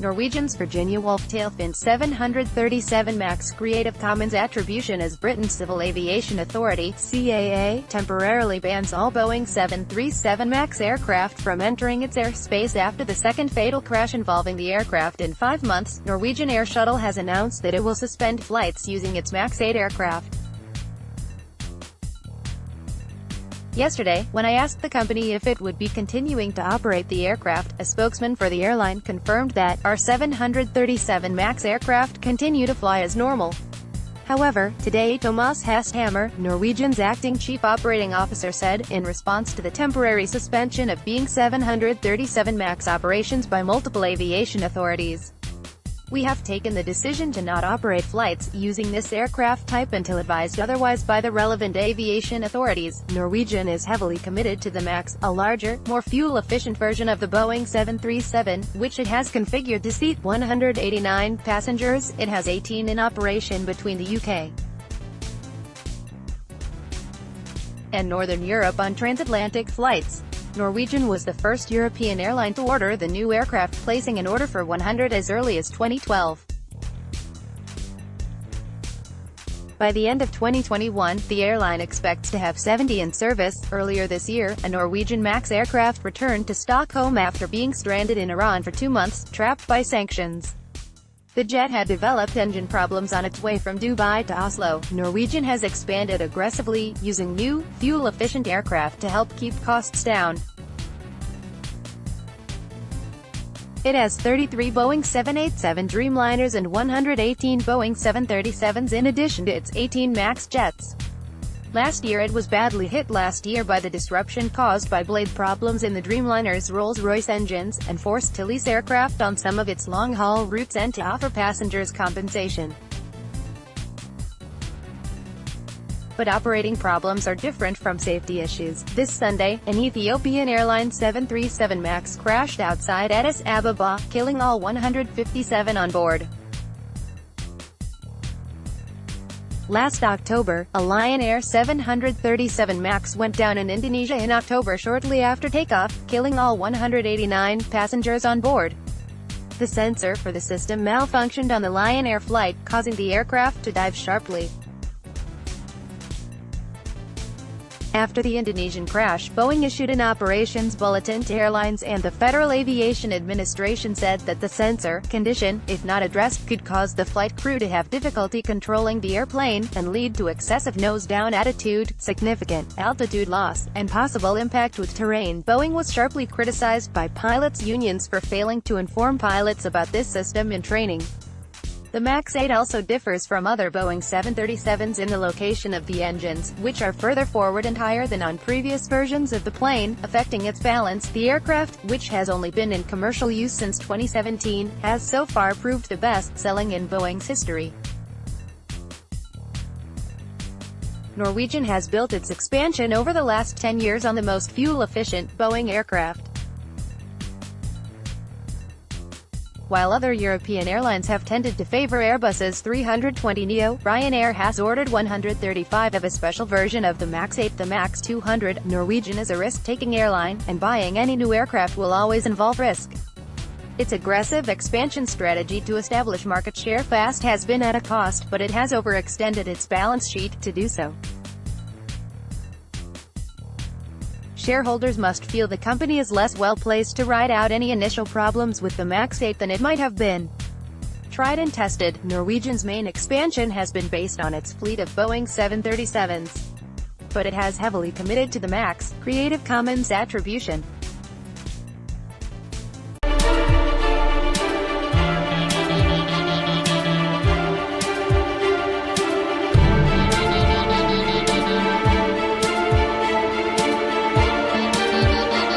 Norwegian's Virginia Woolf tailfin 737 MAX Creative Commons Attribution as Britain's Civil Aviation Authority (CAA) temporarily bans all Boeing 737 MAX aircraft from entering its airspace after the second fatal crash involving the aircraft in 5 months. Norwegian Air Shuttle has announced that it will suspend flights using its MAX 8 aircraft. Yesterday, when I asked the company if it would be continuing to operate the aircraft, a spokesman for the airline confirmed that our 737 MAX aircraft continue to fly as normal. However, today Thomas Hashammer, Norwegian's acting chief operating officer, said, in response to the temporary suspension of Boeing 737 MAX operations by multiple aviation authorities, "We have taken the decision to not operate flights using this aircraft type until advised otherwise by the relevant aviation authorities." Norwegian is heavily committed to the MAX, a larger, more fuel-efficient version of the Boeing 737, which it has configured to seat 189 passengers. It has 18 in operation between the UK and Northern Europe on transatlantic flights. Norwegian was the first European airline to order the new aircraft, placing an order for 100 as early as 2012. By the end of 2021, the airline expects to have 70 in service. Earlier this year, a Norwegian MAX aircraft returned to Stockholm after being stranded in Iran for 2 months, trapped by sanctions. The jet had developed engine problems on its way from Dubai to Oslo. Norwegian has expanded aggressively, using new, fuel-efficient aircraft to help keep costs down. It has 33 Boeing 787 Dreamliners and 118 Boeing 737s in addition to its 18 MAX jets. Last year it was badly hit by the disruption caused by blade problems in the Dreamliner's Rolls-Royce engines, and forced to lease aircraft on some of its long-haul routes and to offer passengers compensation. But operating problems are different from safety issues. This Sunday, an Ethiopian Airlines 737 MAX crashed outside Addis Ababa, killing all 157 on board. Last October, a Lion Air 737 MAX went down in Indonesia in October shortly after takeoff, killing all 189 passengers on board. The sensor for the system malfunctioned on the Lion Air flight, causing the aircraft to dive sharply. After the Indonesian crash, Boeing issued an operations bulletin to airlines, and the Federal Aviation Administration said that the sensor condition, if not addressed, could cause the flight crew to have difficulty controlling the airplane, and lead to excessive nose-down attitude, significant altitude loss, and possible impact with terrain. Boeing was sharply criticized by pilots' unions for failing to inform pilots about this system in training. The MAX 8 also differs from other Boeing 737s in the location of the engines, which are further forward and higher than on previous versions of the plane, affecting its balance. The aircraft, which has only been in commercial use since 2017, has so far proved the best-selling in Boeing's history. Norwegian has built its expansion over the last 10 years on the most fuel-efficient Boeing aircraft. While other European airlines have tended to favor Airbus's 320neo, Ryanair has ordered 135 of a special version of the MAX 8, the MAX 200. Norwegian is a risk-taking airline, and buying any new aircraft will always involve risk. Its aggressive expansion strategy to establish market share fast has been at a cost, but it has overextended its balance sheet to do so. Shareholders must feel the company is less well-placed to ride out any initial problems with the MAX 8 than it might have been. Tried and tested, Norwegian's main expansion has been based on its fleet of Boeing 737s. But it has heavily committed to the MAX Creative Commons Attribution.